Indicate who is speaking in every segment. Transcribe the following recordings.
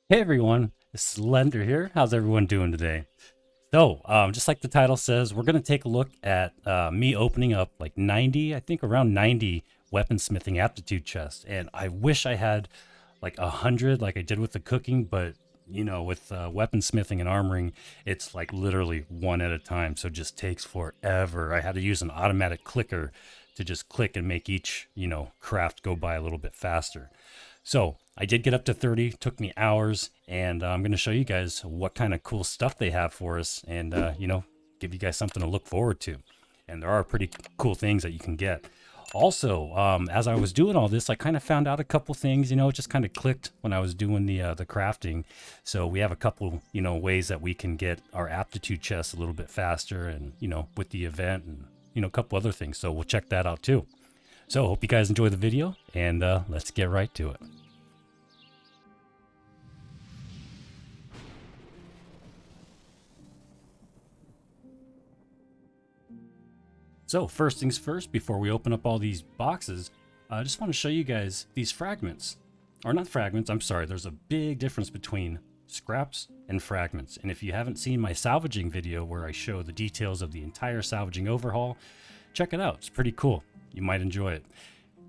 Speaker 1: Hey everyone, it's Slender here. How's everyone doing today? Just like the title says, we're going to take a look at me opening up like 90, I think around 90 weaponsmithing aptitude chests. And I wish I had like 100 like I did with the cooking, but with weaponsmithing and armoring, it's like literally one at a time. So it just takes forever. I had to use an automatic clicker to just click and make each, craft go by a little bit faster. So I did get up to 30, took me hours, and I'm going to show you guys what kind of cool stuff they have for us and, give you guys something to look forward to. And there are pretty cool things that you can get. Also, as I was doing all this, I kind of found out a couple things, it just kind of clicked when I was doing the crafting. So we have a couple, ways that we can get our aptitude chests a little bit faster and, with the event and, a couple other things. So we'll check that out too. So hope you guys enjoy the video and let's get right to it. So first things first, before we open up all these boxes, I just want to show you guys these fragments. Or not fragments, I'm sorry, there's a big difference between scraps and fragments. And if you haven't seen my salvaging video where I show the details of the entire salvaging overhaul, check it out, it's pretty cool. You might enjoy it.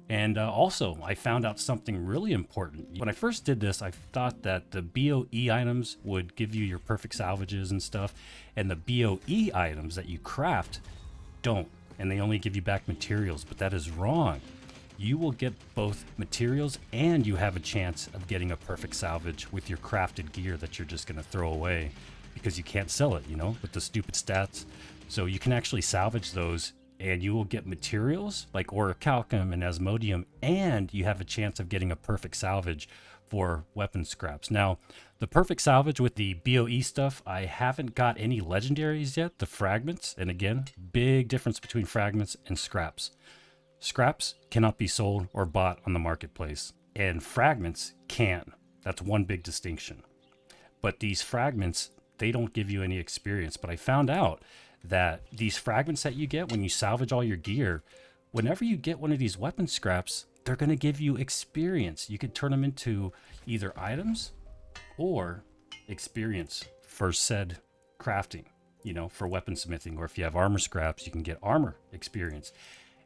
Speaker 1: And also, I found out something really important. When I first did this, I thought that the BOE items would give you your perfect salvages and stuff, and the BOE items that you craft don't, and they only give you back materials, but that is wrong. You will get both materials and you have a chance of getting a perfect salvage with your crafted gear that you're just going to throw away because you can't sell it, with the stupid stats. So you can actually salvage those and you will get materials like orichalcum and asmodium, and you have a chance of getting a perfect salvage for weapon scraps. Now, the perfect salvage with the BOE stuff, I haven't got any legendaries yet, the fragments, and again, big difference between fragments and scraps. Scraps cannot be sold or bought on the marketplace, and fragments can. That's one big distinction. But these fragments, they don't give you any experience. But I found out that these fragments that you get when you salvage all your gear, whenever you get one of these weapon scraps, they're going to give you experience. You could turn them into either items or experience for said crafting, for weaponsmithing. Or if you have armor scraps, you can get armor experience.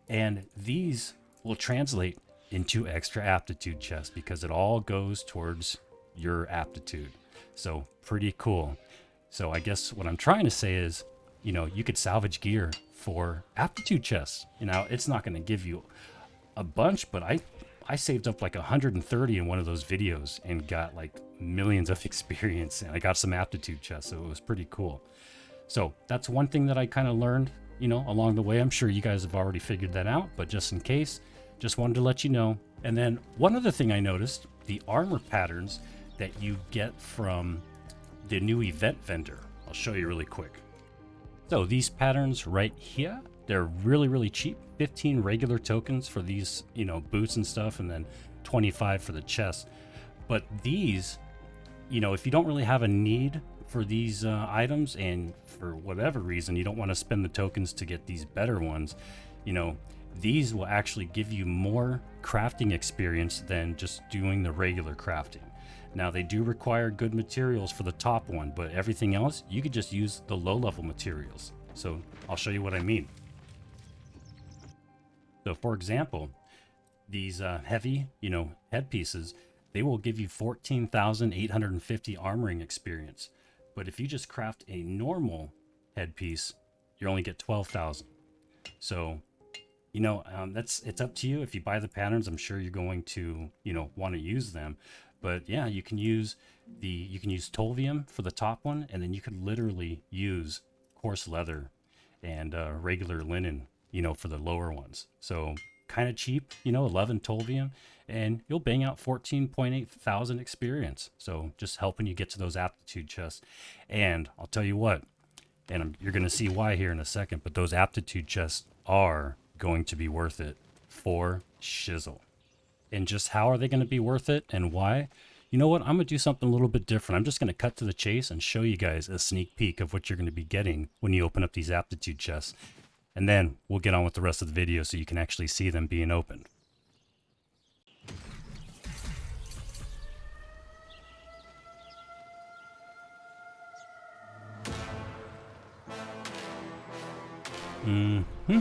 Speaker 1: And these will translate into extra aptitude chests because it all goes towards your aptitude. So pretty cool. So I guess what I'm trying to say is, you could salvage gear for aptitude chests. It's not going to give you a bunch, but I saved up like 130 in one of those videos and got like millions of experience, and I got some aptitude chests, so it was pretty cool. So that's one thing that I kind of learned, along the way. I'm sure you guys have already figured that out, but just in case, just wanted to let you know. And then one other thing I noticed, the armor patterns that you get from the new event vendor. I'll show you really quick. So these patterns right here, they're really, really cheap. 15 regular tokens for these, boots and stuff, and then 25 for the chest. But these, if you don't really have a need for these items, and for whatever reason you don't want to spend the tokens to get these better ones, these will actually give you more crafting experience than just doing the regular crafting. Now, they do require good materials for the top one, but everything else, you could just use the low-level materials. So I'll show you what I mean. So for example, these heavy, headpieces, they will give you 14,850 armoring experience. But if you just craft a normal headpiece, you only get 12,000. So, it's up to you. If you buy the patterns, I'm sure you're going to, want to use them. But yeah, you can use Tolvium for the top one, and then you could literally use coarse leather and regular linen, for the lower ones. So kind of cheap, 11 Tolvium, and you'll bang out 14.8 thousand experience. So just helping you get to those aptitude chests. And I'll tell you what, and you're going to see why here in a second, but those aptitude chests are going to be worth it for shizzle. And just how are they going to be worth it and why? You know what? I'm going to do something a little bit different. I'm just going to cut to the chase and show you guys a sneak peek of what you're going to be getting when you open up these aptitude chests. And then we'll get on with the rest of the video so you can actually see them being opened. Mm-hmm.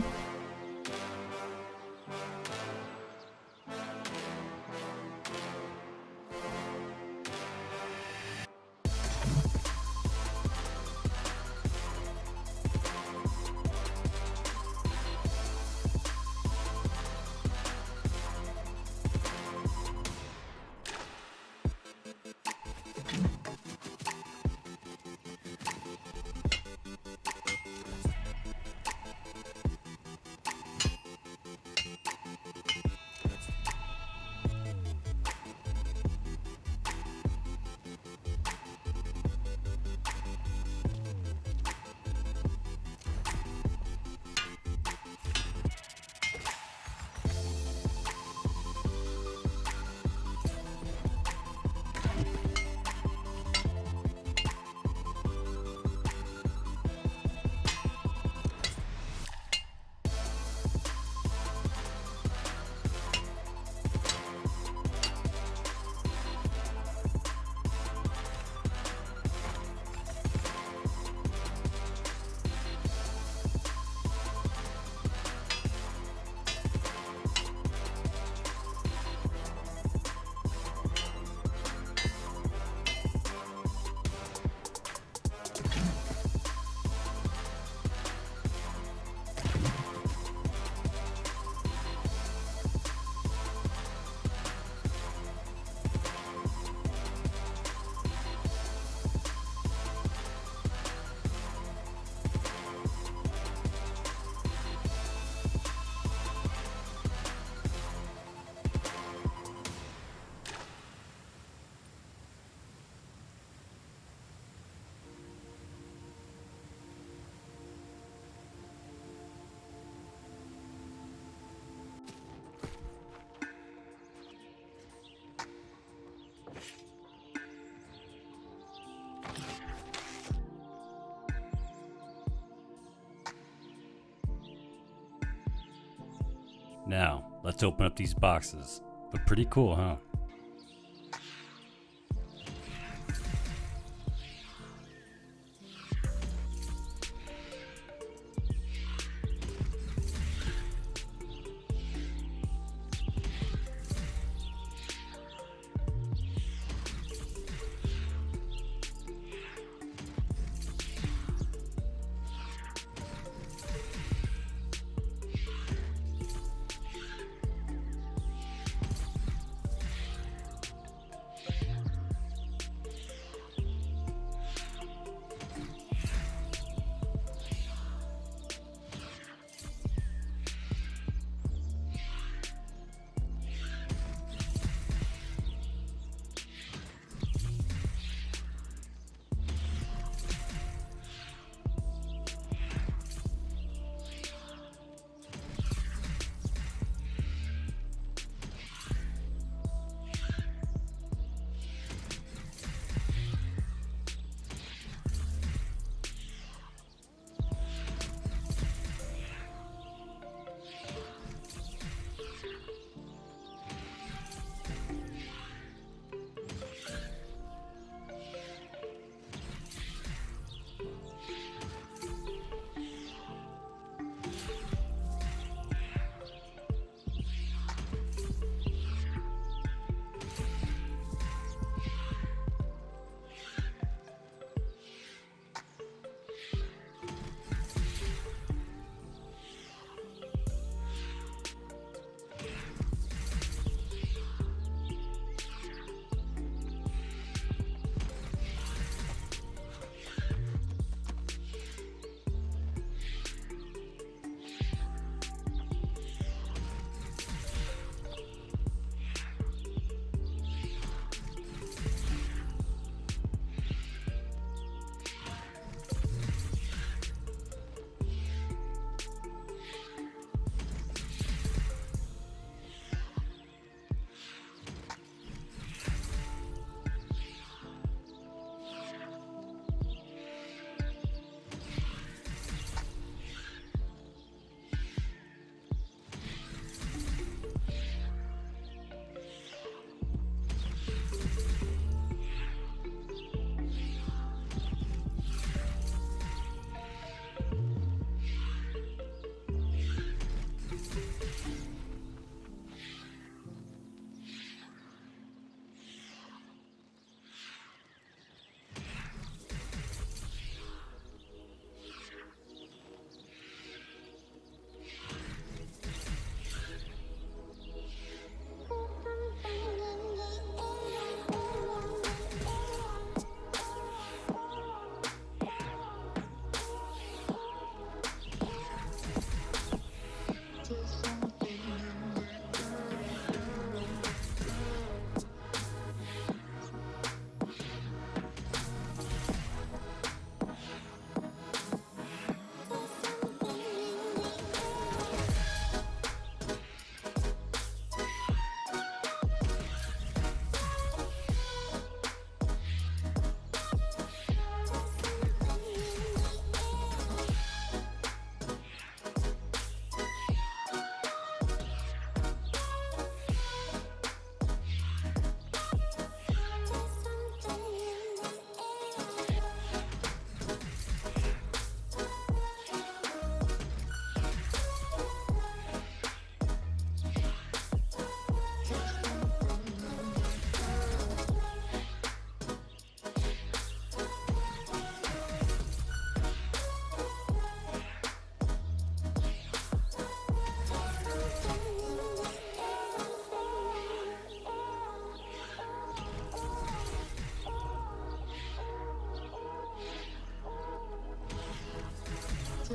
Speaker 1: Now, let's open up these boxes. But pretty cool, huh?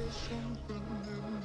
Speaker 2: There's something in